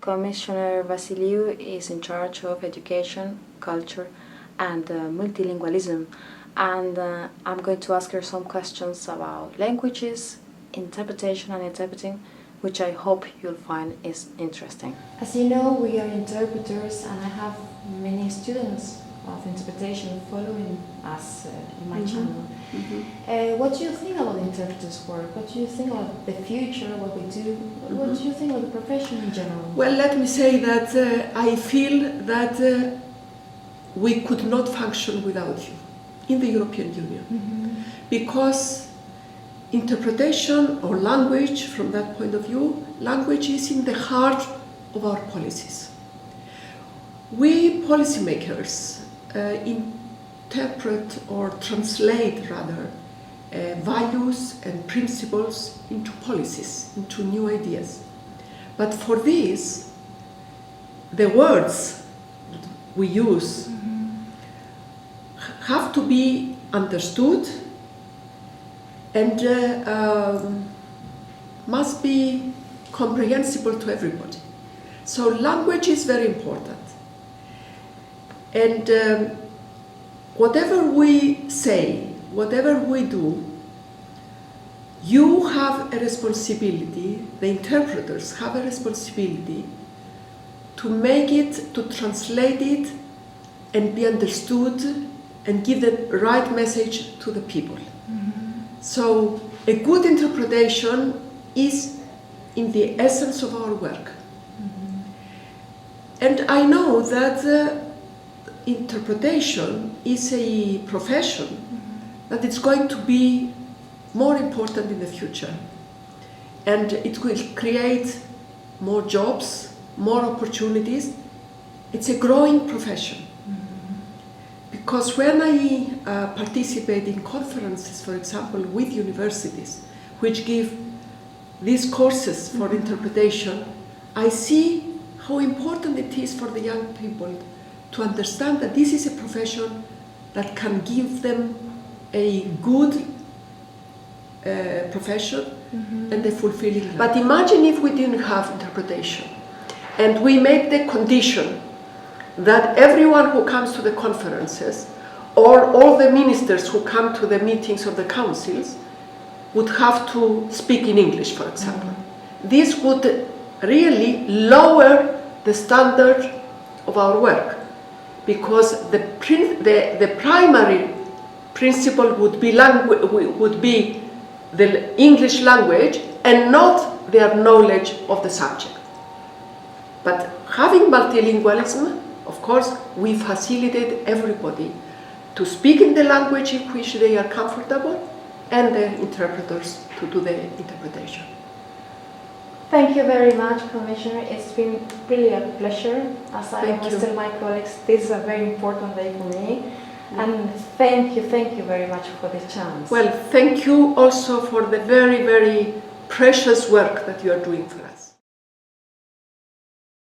Commissioner Vassiliou is in charge of education, culture, and multilingualism. And I'm going to ask her some questions about languages, interpretation and interpreting, which I hope you'll find is interesting. As you know, we are interpreters, and I have many students of interpretation following us in my channel. What do you think about interpreters' work? What do you think about the future, what we do? What do you think about the profession in general? Well, let me say that I feel that we could not function without you in the European Union, because interpretation or language, from that point of view, language is in the heart of our policies. We policymakers interpret or translate rather values and principles into policies, into new ideas. But for this, the words we use have to be understood and must be comprehensible to everybody. So language is very important. And whatever we say, whatever we do, you have a responsibility, the interpreters have a responsibility to make it, to translate it and be understood and give the right message to the people. So a good interpretation is in the essence of our work. And I know that interpretation is a profession that is going to be more important in the future. And it will create more jobs, more opportunities. It's a growing profession. Because when I participate in conferences, for example, with universities, which give these courses for interpretation, I see how important it is for the young people to understand that this is a profession that can give them a good profession and a fulfilling life. But imagine if we didn't have interpretation and we make the condition that everyone who comes to the conferences or all the ministers who come to the meetings of the councils would have to speak in English, for example. This would really lower the standard of our work, because the primary principle would be the English language and not their knowledge of the subject. But having multilingualism, of course, we facilitate everybody to speak in the language in which they are comfortable and the interpreters to do the interpretation. Thank you very much, Commissioner. It's been really a pleasure. As I always tell my colleagues, this is a very important day for me. And thank you very much for the chance. Well, thank you also for the very, very precious work that you are doing for us.